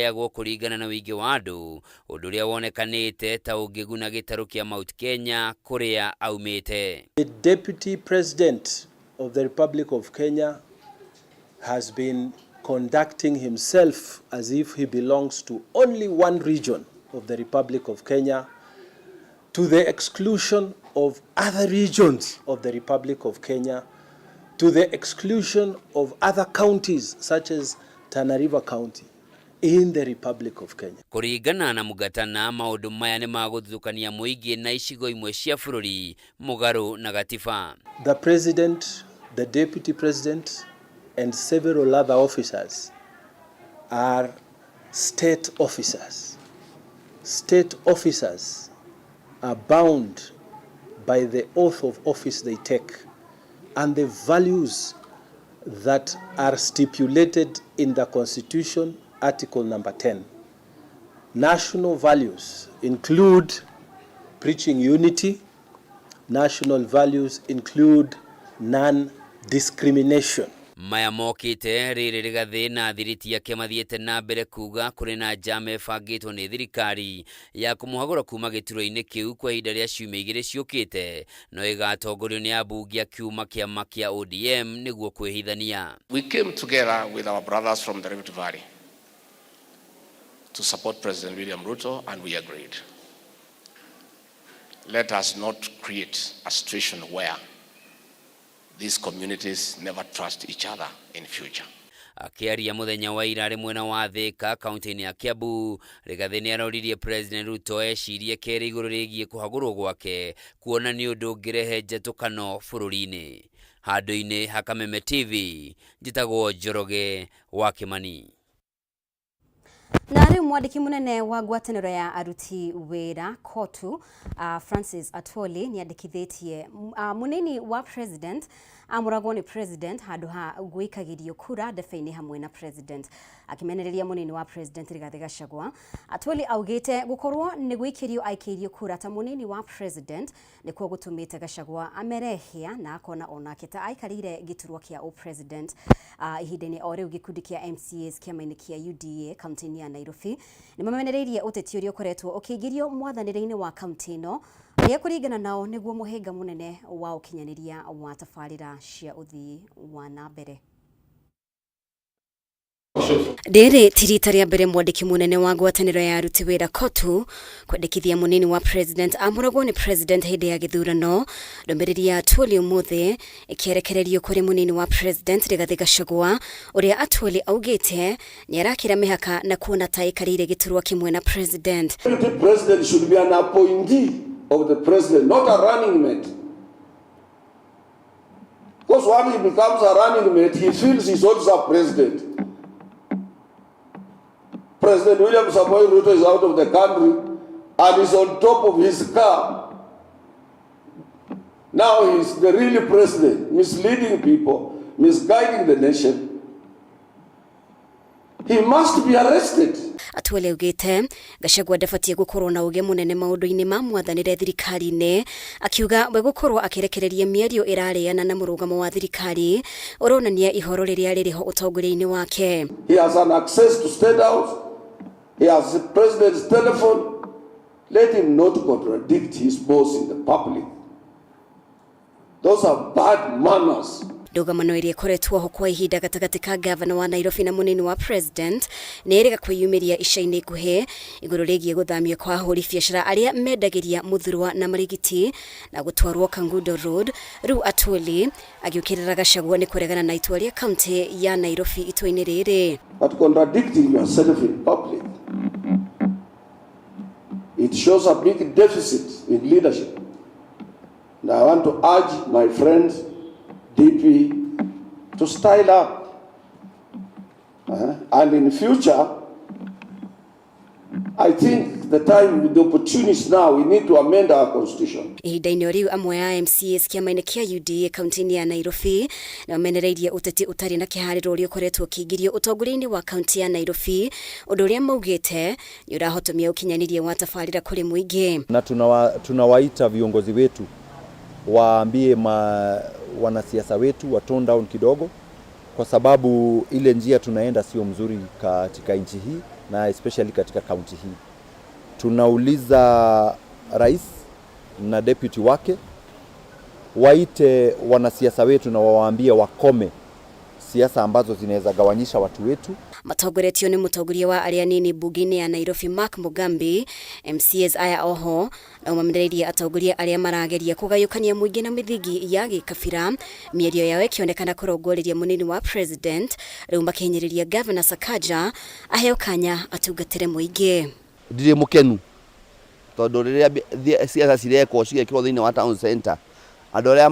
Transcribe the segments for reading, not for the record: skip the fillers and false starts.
yagwo kuringana na wingi wa andu undu uria wonekanite ta ungiguna gitaru kia Mount Kenya kuria aumite. The Deputy President of the Republic of Kenya has been conducting himself as if he belongs to only one region of the Republic of Kenya, to the exclusion of other regions of the Republic of Kenya, to the exclusion of other counties such as Tana River County in the Republic of Kenya. Kuringana na mugatana maundu maya ni maguthukania muingi na icigo imwe cia bururi mugaru na gatiba. The President, the Deputy President and several other officers are state officers. State officers are bound by the oath of office they take and the values that are stipulated in the Constitution, Article number 10. National values include preaching unity. National values include non-discrimination. Maya mokite riri rigathi na thiriti yake mathiete na mbere kuga kuri na njama ebangitwo ni thirikari ya kumuhagura kuma gituro-ini kiu kwa ihinda ria ciumia igiri ciukite no igatongorio ni abunge akiuma kiama kia ODM niguo kwihithania. We came together with our brothers from the Rift Valley to support President William Ruto, and we agreed. Let us not create a situation where these communities never trust each other in future. Akiaria muthenya wa ira mwena wa Thika kaunti-ini ya Kiambu, Rigathi ni aroririe President Ruto ecirie keri iguru rigie kuhagurwo gwake kuona ni undu ungirehe njatukano bururi-ini. Handu-ini ha Kameme TV, njitagwo Njoroge wa Kimani. Na riu mwandiki munene wa ngwataniro ya aruti wira kotu Francis Atwoli ni andikithitie munini wa president amuragwo ni president handu ha gwikagirio kura ndebe-ini hamwe na president. Akimenereria munini wa president Rigathi Gachagua, Atwoli augite gukorwo ni gwikirio aikirio kura ta munini wa president nikuo gutumite Gachagua amerehia na akona onake ta aikarire giturwa kia president ihindeni o riu gikundi kia MCAs kiama-ini kia UDA kaunti-ini ya Nairobi ni mamenereirie uteti uria ukoretwo ukiingirio mwathanire-ini wa kaunti ino ria kuringana nao niguo muhinga munene wa ukinyaniria wa tafarira cia uthii wa na mbere. Dere tirita ria mbere mwandiki munene wa ngwataniro ya aruti wira kotu kwendekithia munini wa president amuragwo ni president hindi ya githurano. Ndomereri ya Atwoli umuthi ikierekererio kuri munini wa president Rigathi Gachagua uria Atwoli augite ni arakira mihaka na kuona ta ikarire giturwa kimwe na president. The president should be an appointee of the president, not a running mate. Because when he becomes a running mate, he feels he's also a president. President William Ruto is out of the country and is on top of his car. Now he's the real president, misleading people, misguiding the nation. He must be arrested. Atwoli ugite Gachagua ndabatie gukorwo na uge munene maundu-ini ma mwathanire thirikari-ini, akiuga we gukorwo akirekereria miario irareana na murugamo wa thirikari uronania ihoro riria ririho utongoria-ini wake. He has an access to State House. He has the president's telephone. Let him not contradict his boss in the public. Those are bad manners. Ndugamano iria koretwo ho kwa ihinda gatagati ka governor wa Nairobi na munini wa president ni iriga kwiyumiria ica-ini nguhi iguru rigie guthamio kwa ahuri biacara aria mendagiria muthurwa na marigiti na gutwarwo Kangundo Road. Riu Atwoli agiukirira Gachagua ni kuregana na itua ria county ya Nairobi itua-ini riri. But contradicting yourself in public, it shows a big deficit in leadership. And I want to urge my friends DP to style up, and in future I think the time, the opportunity now, we need to amend our constitution. Ihinda-ini riu amwe ya MCAs kiama-ini kia UDA kaunti-ini ya Nairobi na mamenereirie uteti utari na kihariro uria ukoretwo ukiingirio utongoria-ini wa kaunti ya Nairobi undu uria maugite ni urahotomia ukinyanirie wa tafarira kuri muingi. Na tunawaita viongozi wetu waambie wanasiasa wetu wa tone down kidogo, kwa sababu ile njia tunaenda sio mzuri katika nchi hii. na especially katika kaunti hii. Tunauliza rais na deputy wake waite wanasiasa wetu na wawaambie wakome siasa ambazo zinaweza gawanyisha watu wetu. Matogoretio ni mutongoria wa aria nini bunge-ini ya Nairobi Mark Mugambi, MCAs aya oho na umamenereirie atongoria aria marageria kugayukania muingi na mithingi ya gikabira. Mĩario yao ikionekana kurongoreria munini wa president riu makihinyĩrĩria Governor Sakaja aheo kanya atungatĩre muingi. Ndire mukenu tondu riria siasa cirekwo cigekirwo thiini wa town center, andu aria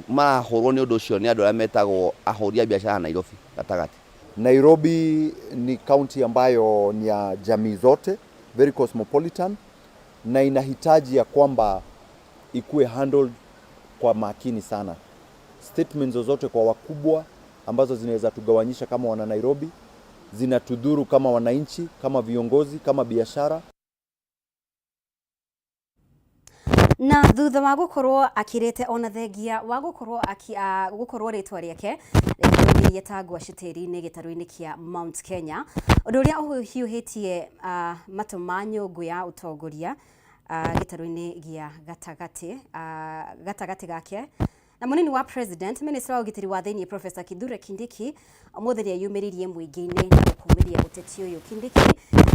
marahurwo ni undu ucio ni andu aria metagwo ahũri a biashara Nairobi gatagati. Nairobi ni county ambayo ni ya jamii zote, very cosmopolitan, na inahitaji ya kwamba ikuwe handled kwa makini sana. Statements zozote kwa wakubwa ambazo zinaweza tugawanyisha kama wana Nairobi, zinatudhuru kama wananchi, kama viongozi, kama biashara. Na thutha wa gukorwo akirete ona thengia wa gukorwo ritwa riake rĩkĩrĩria tangwa citĩri-inĩ gĩtarũ-inĩ kĩa Mount Kenya, ũndũ ũrĩa ũhiũhĩtie matũ ma nyũngũ ya ũtongoria gĩtarũ-inĩ gĩa gatagatĩ gake. Na munini wa president, minister wa ũgitĩri wa thĩinĩ Professor Kithure Kindiki ũmũthĩ nĩeyumĩririe mũingĩ-inĩ na gũkũmĩria ũteti ũyũ. Kindiki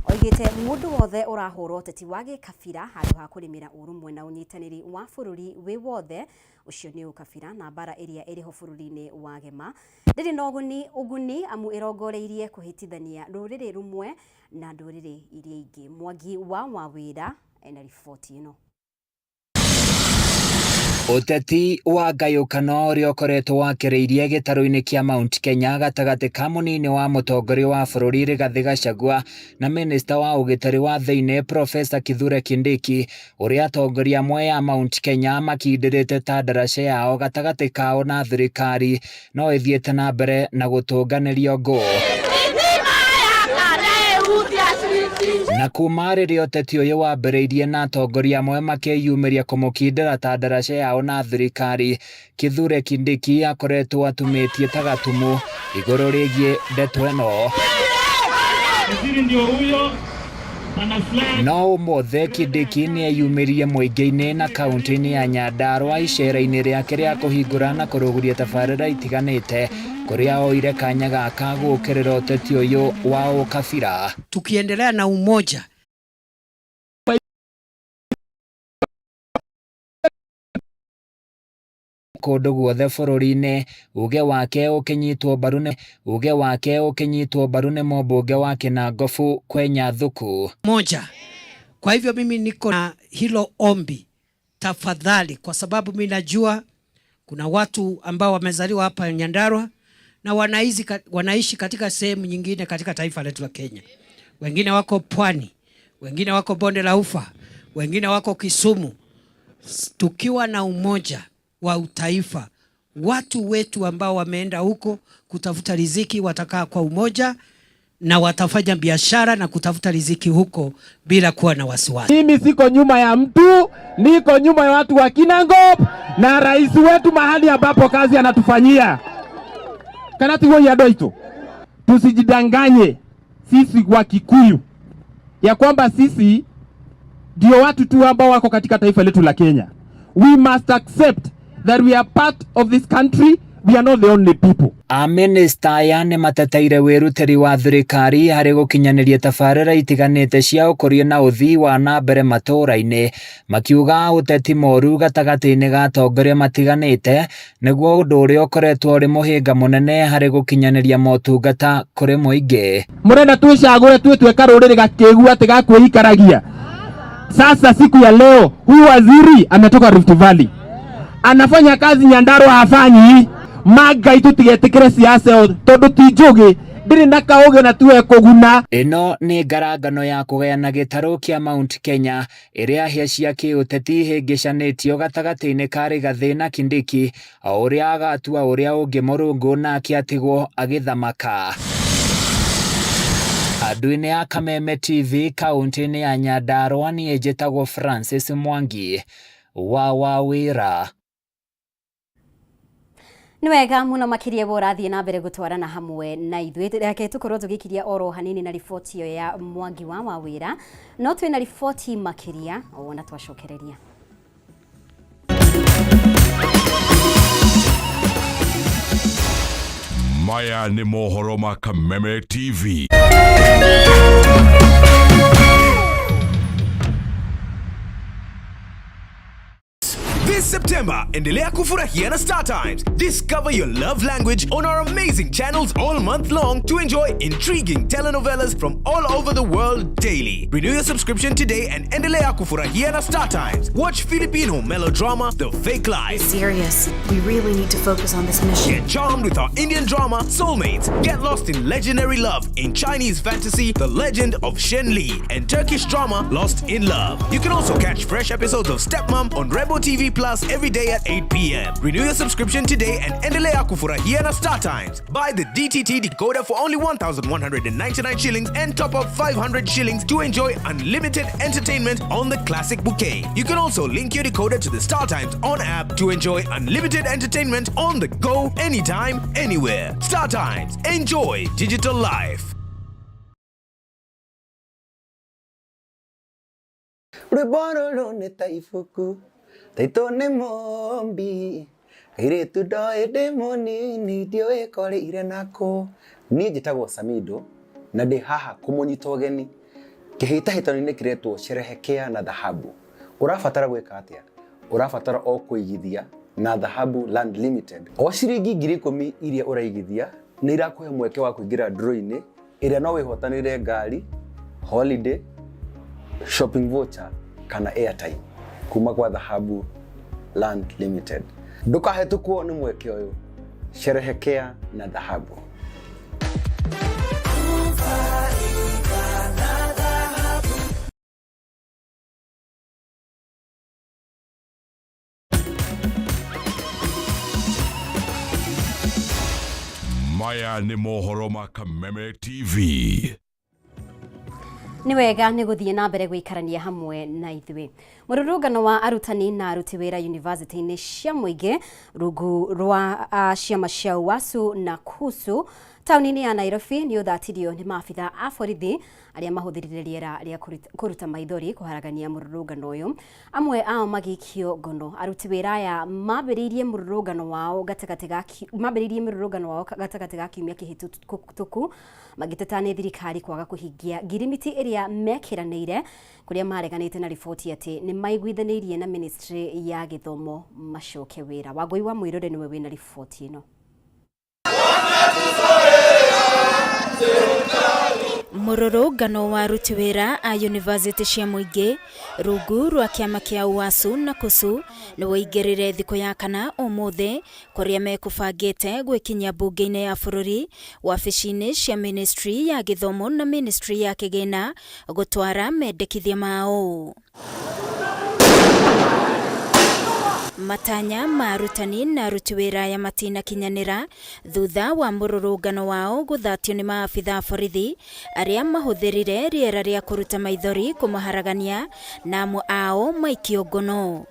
oigĩte mũndũ wothe ũrahũra ũteti wa gĩkabira handũ ha kũrĩmĩra ũrũmwe na ũnyitanĩri wa bũrũri wĩ wothe, ũcio nĩ ũkabira na mbara ĩrĩa ĩrĩho bũrũri-inĩ wa Gema ndĩrĩ na ũguni amu ĩrongoreirie kũhĩtithania rũrĩrĩ rũmwe na ndũrĩrĩ iria ingĩ. Mwangi wa Wawĩra ena riboti ĩno. Uteti wa ngayukano ũrĩa ũkoretwo wakĩrĩirie gĩtarũ-inĩ kĩa Mount Kenya gatagatĩ ka mũnini wa mũtongoria wa bũrũri Rigathĩ Gachagua na minister wa ũgitĩri wa thĩinĩ Professor Kithure Kindiki, ũrĩa atongoria amwe ya Mount Kenya makindĩrĩte ta ndaraca yao gatagatĩ kao na thirikari no ĩthiĩte na mbere na gũtũnganĩrio ngũ. Na kuma rĩrĩa ũteti ũyũ wambĩrĩirie na atongoria amwe makĩyumĩria kũmũkindĩra ta ndaraca yao na thirikari, Kithure Kindiki akoretwo atumĩtie ta gatumu igũrũ rĩgiĩ ndeto ĩno. No ũmũthĩ Kindiki nĩeyumĩririe mũingĩ-inĩ na kaunti-inĩ ya Nyandarua icera-inĩ rĩake rĩa kũhingũra na kũrũguria tabarĩra itiganĩte, kũrĩa oire kanya gaka gũkĩrĩra ũteti ũyũ wa ũkabira. Tukiendelea na umoja kũndũ guothe bũrũri-inĩ, uge wake ũkĩnyitwo mbaru nĩ mũmbunge wa Kinangofu Kwenya Thuku. Moja. Kwa hivyo mimi niko na hilo ombi, tafadhali, kwa sababu mimi najua kuna watu ambao wamezaliwa hapa Nyandarua na wanaishi katika sehemu nyingine katika taifa letu la Kenya. Wengine wako Pwani, wengine wako Bonde la Ufa, wengine wako Kisumu. Tukiwa na umoja wa utaifa, watu wetu ambao wameenda huko kutafuta riziki watakaa kwa umoja na watafanya biashara na kutafuta riziki huko bila kuwa na wasiwasi. Mimi siko nyuma ya mtu, niko nyuma ya watu wa Kinangop na rais wetu mahali ambapo kazi anatufanyia. Kanati huo ya doito. Tusijidanganye sisi wa Kikuyu ya kwamba sisi ndio watu tu ambao wako katika taifa letu la Kenya. We must accept that we are part of this country. We are not the only people. Minister aya nĩ mateteire wĩrutĩri wa thirikari harĩ gũkinyanĩria tabarĩra itiganĩte cia ũkũria na ũthii wa na mbere matũũra-inĩ, makiuga ũteti moru gatagatĩ-inĩ ga atongoria matiganĩte nĩguo ũndũ ũrĩa ũkoretwo ũrĩ mũhĩnga mũnene harĩ gũkinyanĩria motungata kũrĩ mũingĩ. Mũrenda tucagũre twĩtuĩka rũrĩrĩ gakĩgu atĩ gakwĩikaragia. Sasa siku ya leo huyu waziri ametoka Rift Valley, anafanya kazi Nyandarua hafanyi. Maga itutigĩtĩkĩre siasa tondu ti njũgĩ ndĩrĩ na kaũgĩ na tuwe kũguna. Ĩno nĩ ngarangano ya kũgayana gĩtarũ kĩa Mount Kenya ĩrĩa hĩa cia kĩũteti hĩngĩcanĩtio gatagatĩ-inĩ ka Rigathĩ na Kindiki, o ũrĩa agatua ũrĩa ũngĩ mũrũngũ na akĩatigwo agĩthamaka. Andũ-inĩ ya Kameme TV kaunti-inĩ ya Nyandarua niĩ njĩtagwo Francis Mwangi wa Wawĩra. Nĩ wega mũno makĩria borathie na mbere gũtwarana hamwe na ithuĩ reke tukorwo tugikiria oro hanini na riboti yo ya Mwangi wa Wawĩra no twĩ na riboti makĩria ona twacokereria. Maya nĩ mohoro ma Kameme TV. This September, endelea kufurahia na Star Times. Discover your love language on our amazing channels all month long to enjoy intriguing telenovelas from all over the world daily. Renew your subscription today and endelea kufurahia na Star Times. Watch Filipino melodrama The Fake Life. Serious. We really need to focus on this mission. Get charmed with our Indian drama Soulmates. Get lost in legendary love in Chinese fantasy The Legend of Shen Li and Turkish drama Lost in Love. You can also catch fresh episodes of Stepmom on Rebo TV Plus every day at 8 p.m. Renew your subscription today and endelea kufurahia na Star Times. Buy the DTT decoder for only 1,199 shillings and top up 500 shillings to enjoy unlimited entertainment on the classic bouquet. You can also link your decoder to the Star Times On app to enjoy unlimited entertainment on the go, anytime, anywhere. Star Times. Enjoy digital life. Taitone mombi kaire tudoe demoni ni dioe kore ire nako ni njitagwo Samido na ndi haha kumunyita ũgeni kĩhĩtahĩtano-inĩ kĩretwo Sherehekea na Dhahabu. Ũrabatara gwĩka atĩa? Ũrabatara o kũigithia na Dhahabu Land Limited. O ciringi 10,000 iria ũraigithia nĩ irakũhe mweke wa kũingĩra draw-inĩ ĩrĩa no wĩhotanĩre ngari, holiday, shopping voucher kana airtime kuma kwa Dhahabu Land Limited. Ndũkahetũkwo nĩ mweke ũyũ. Sherehekea na Dhahabu. Maya nĩ mohoro ma Kameme TV. Nĩ wega nĩ gũthiĩ na mbere gũikarania hamwe na ithuĩ. Mũrũrũngano wa arutani na aruti wĩra university-inĩ cia mũingĩ rungu rwa ciama cia UASU na KUSU taũni-inĩ ya Nairobi nĩ ũthatirio nĩ maabitha a borithi arĩa mahũthĩrire rĩera rĩa kũruta maithori kũharagania mũrũrũngano ũyũ. Amwe ao magĩikio ngono. Aruti wĩra aya mambĩrĩirie mũrũrũngano wao gatagatĩ ga kiumia kĩhĩtũku magĩteta nĩ thirikari kwaga kũhingia ngirimiti ĩrĩa mekĩranĩire kũrĩa mareganĩte na riboti atĩ nĩ maiguithanĩirie na ministry ya gĩthomo macoke wĩra. Wangũi wa Mwĩrore nĩwe wĩna riboti ĩno. Mũrũrũngano wa aruti wĩra a university cia mũingĩ rungu rwa kĩama kĩa UASU na KUSU nĩ woingĩrire thikũ ya kana ũmũthĩ kũrĩa mekũbangĩte gwĩkinyia mbunge-inĩ ya bũrũri wabici-inĩ cia ministry ya gĩthomo na ministry ya kĩgĩna gũtwara mendekithia mao. Matanya ma arutani na aruti wĩra ya matinakinyanĩra thutha wa mũrũrũngano wao gũthatio nĩ maabitha borithi arĩa mahũthĩrire rĩera rĩa kũruta maithori kũmaharagania na amwe ao maikio ngono.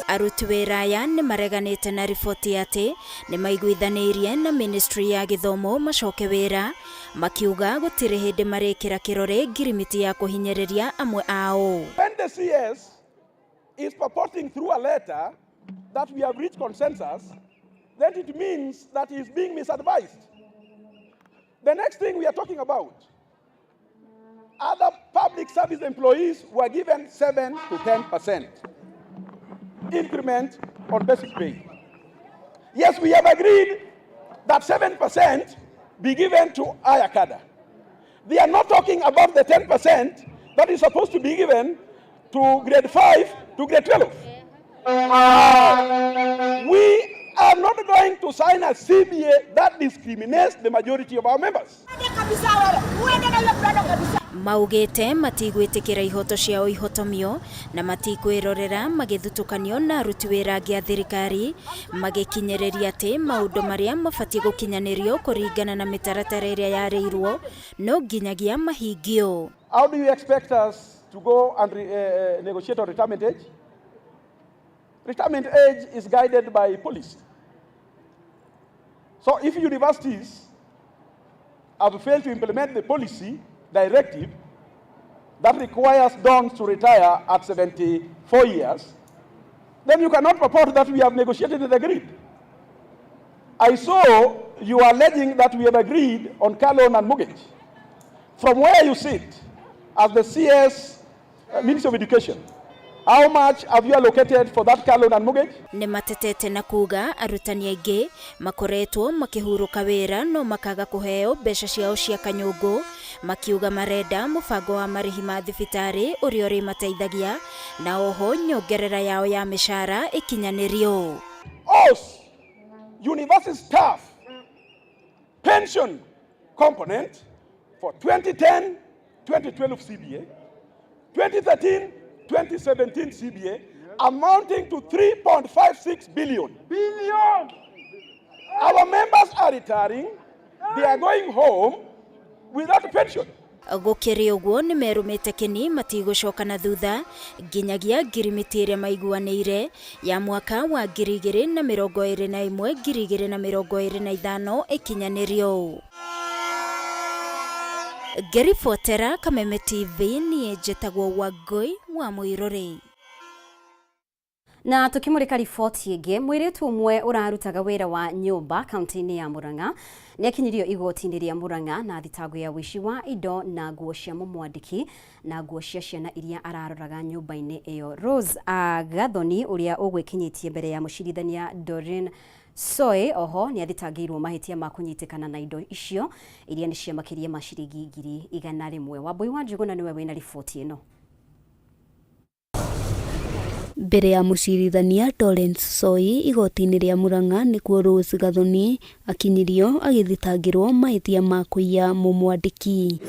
Aruti wĩra aya nĩ mareganĩte na riboti atĩ nĩ maiguithanĩirie na ministry ya gĩthomo macoke wĩra makiuga gũtirĩ hĩndĩ marekĩra kĩrore ngirimiti ya kũhinyĩrĩria amwe ao. Is purporting through a letter that we have reached consensus, then it means that he is being misadvised. The next thing we are talking about, other public service employees were given 7 to 10% increment on basic pay. Yes, we have agreed that 7% be given to higher cadre. They are not talking about the 10% that is supposed to be given to grade 5 to grade 12. We are not going to sign a CBA that discriminates the majority of our members. Maugete matigwĩtĩkĩra ihoto ciao ihotomio na matikwĩrorera magĩthutũkanio na aruti wĩra angĩ a thirikari magĩkinyĩrĩria atĩ maũndũ marĩa mabatiĩ gũkinyanĩrio kũringana na mĩtaratara ĩrĩa yarĩirwo no nginyagia mahingio. How do you expect us to go and negotiate on retirement age? retirement age is guided by policy. So if universities have failed to implement the policy directive that requires dons to retire at 74 years, then you cannot purport that we have negotiated and agreed. I saw you are alleging that we have agreed on car loan and mortgage. From where you sit as the CS Minister of Education, how much have you allocated for that car loan and mortgage? Nĩ matetete na kuga arutani aingĩ makoretwo makĩhurũka wĩra no makaga kũheo mbeca ciao cia kanyũngũ, makiuga marenda mũbango wa marĩhi ma thibitarĩ ũrĩa ũrĩmateithagia na oho nyongerera yao ya mĩcara ĩkinyanĩrio. University staff pension component for 2010-2012 CBA, 2013-2017 CBA, amounting to 3.56 billion. Our members are retiring, they are going home without pension. Gũkĩrĩ ũguo nĩ merũmĩte kĩni matigũcoka na thutha nginyagia ngirimiti ĩrĩa maiguanĩire ya mwaka wa 2021-2025 ĩkinyanĩrio. Ngĩribotera Kameme TV niĩ njĩtagwo Wangui wa Mũirũrĩ. Na tukimurika riboti ĩngĩ, mũirĩtu ũmwe ũrarutaga wĩra wa nyũmba kaunti-inĩ ya Murang'a nĩ akinyirio igoti-inĩ rĩa Murang'a na thitango ya wici wa indo na nguo cia mũmwandĩki na nguo cia ciana iria araroraga nyũmba-inĩ ĩyo. Rose Gathoni ũrĩa ũgwĩkinyĩtie mbere ya mũcirithania Doreen Soy oho nĩ athitangĩirwo mahĩtia ma kũnyitĩkana na indo icio iria nĩ cia makĩria ma ciringi 100,000. Wambui wa Njuguna nĩwe wĩna riboti ĩno. Mbere ya mũcirithania Doreen Soy igoti-inĩ rĩa Murang'a nĩkuo Rose Gathoni akinyirio agĩthitangĩrwo mahĩtia ma kũiya mũmwandĩki.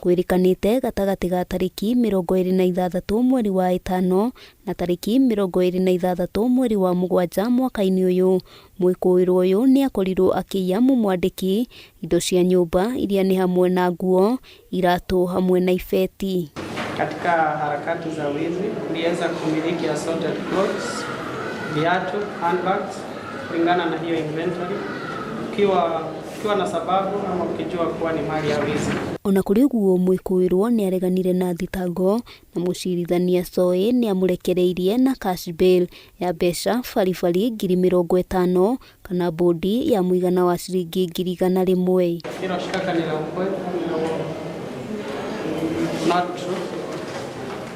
Kwĩrĩkanĩte gatagatĩ ga tarĩki 26 mweri wa 5 na tarĩki 26 mweri wa 7 mwaka-inĩ ũyũ, mwĩkũĩrwo ũyũ nĩ akorirwo akĩiya mũmwandĩki indo cia nyũmba iria nĩ hamwe na nguo, iratũ hamwe na ibeti. Katika harakati za wizi uliweza kumiliki assorted clothes, viatu, handbags kulingana na hiyo inventory ukiwa na sababu ama ukijua kuwa ni mali ya wizi. Ona kũrĩ ũguo mwĩkũĩrwo nĩ areganire na thitango na mũcirithania Soy nĩ amũrekereirie na cash bail ya mbeca baribari 50,000 kana bodi ya mũigana wa ciringi 100,000. Hilo shtaka ni la ukweli, not true.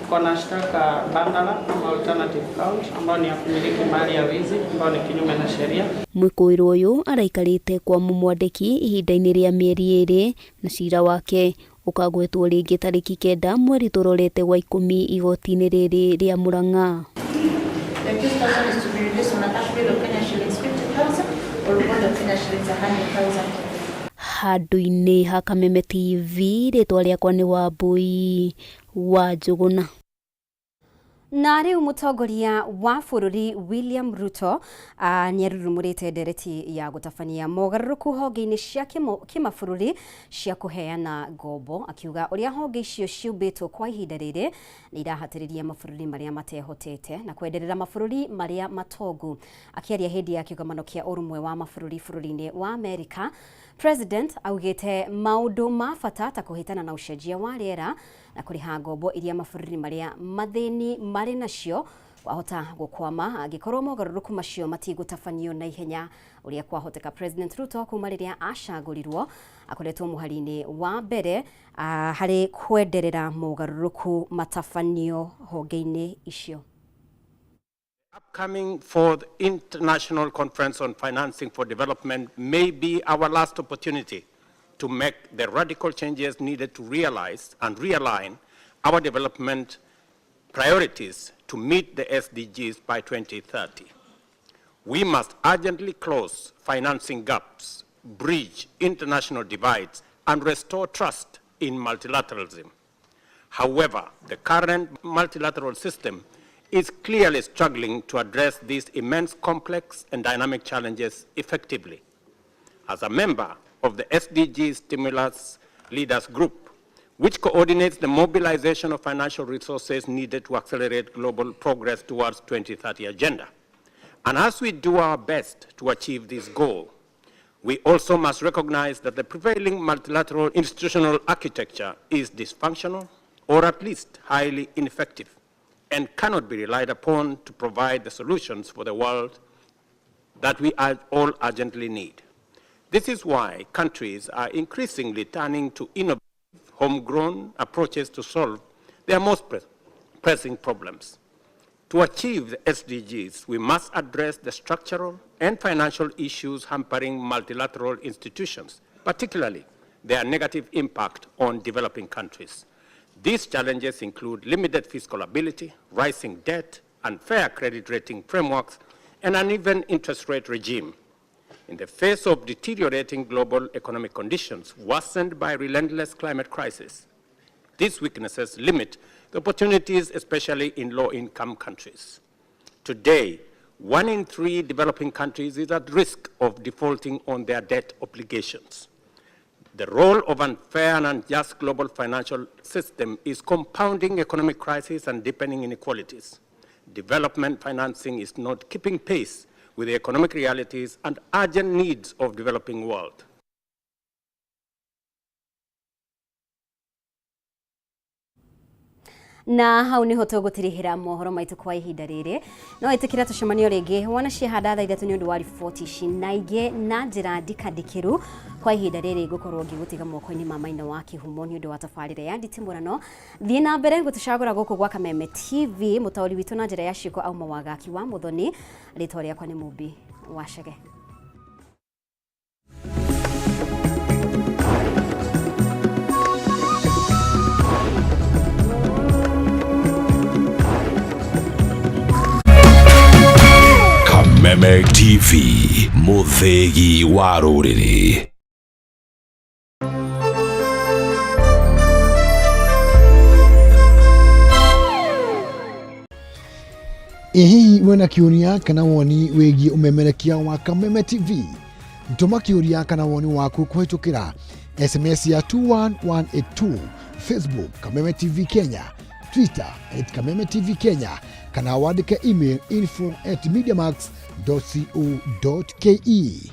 Kuna shtaka bandala ama alternative count ambao ni ya kumiliki mali ya wizi ambao ni kinyume na sheria. Mwĩkũĩrwo ũyũ araikarĩte kwa mũmwandĩki ihinda-inĩ rĩa mĩeri 2 na cira wake ũkagwetwo rĩngĩ tarĩki 9 mweri tũrorete wa 10 igoti-inĩ rĩrĩ rĩa Murang'a. Handũ-inĩ ha Kameme TV rĩtwa rĩakwa nĩ Wambui wa Njuguna. Na rĩu mũtongoria wa bũrũri William Ruto nĩ arurumũrĩte ndereti ya gũtabania mogarũrũku honge-inĩ cia kĩmabũrũri cia kũheana ngombo, akiuga ũrĩa honge icio ciumbĩtwo kwa ihinda rĩrĩ nĩ irahatĩrĩria mabũrũri marĩa matehotete na kwenderera mabũrũri marĩa matongu. Akĩaria hĩndĩ ya kĩgomano kĩa ũrũmwe wa mabũrũri bũrũri-inĩ wa Amerika, President augĩte maũndũ ma bata ta kũhĩtana na ũcenjia wa rĩera na kũrĩha ngombo iria mabũrũri marĩa mathĩni marĩ nacio wahota gũkwama angĩkorwo mogarũrũku macio matigũtabanio na ihenya ũrĩa kwahoteka. President Ruto kuma rĩrĩa acagũrirwo akoretwo mũhari-inĩ wa mbere harĩ kwenderera mogarũrũku matabanio honge-inĩ icio. Upcoming fourth International Conference on Financing for Development may be our last opportunity to make the radical changes needed to realize and realign our development priorities to meet the SDGs by 2030. We must urgently close financing gaps, bridge international divides, and restore trust in multilateralism. However, the current multilateral system is clearly struggling to address these immense, complex, and dynamic challenges effectively. As a member of the SDG Stimulus Leaders Group, which coordinates the mobilization of financial resources needed to accelerate global progress towards 2030 agenda. And as we do our best to achieve this goal, we also must recognize that the prevailing multilateral institutional architecture is dysfunctional, or at least highly ineffective, and cannot be relied upon to provide the solutions for the world that we all urgently need. This is why countries are increasingly turning to innovative, homegrown approaches to solve their most pressing problems. To achieve the SDGs, we must address the structural and financial issues hampering multilateral institutions, particularly their negative impact on developing countries. These challenges include limited fiscal ability, rising debt, unfair credit rating frameworks, and an uneven interest rate regime. In the face of deteriorating global economic conditions worsened by relentless climate crisis, these weaknesses limit the opportunities, especially in low-income countries. Today, 1 in 3 developing countries is at risk of defaulting on their debt obligations. The role of unfair and unjust global financial system is compounding economic crisis and deepening inequalities. Development financing is not keeping pace with the economic realities and urgent needs of the developing world. Na hau niho tugutirihira mohoro maitu kwa ihinda riri no itikira tucemanio ringi wana cihanda thaa ithatu ni undu wa riboti ici na ingi na njira ndikandhikiru kwa ihinda riri gukorwo ngigutiga moko-ini ma Maina wa Kihumo ni undu wa tabarire ya nditimurano thii na mbere ngutucagura guku gwa Kameme TV mutauri witu na njira ya ciko auma wagaki wa Muthoni ritwa riakwa ni Mubi Wacege. Kameme TV, muthegi wa ruriri. Hihi wena kiuria kana woni wigi umemerekia wa Kameme TV? Ntuma kiuria kana woni waku kuhitukira SMS ya 21182, Facebook Kameme TV Kenya, Twitter @Kameme TV Kenya, kana wandike email info@mediamax.co.ke.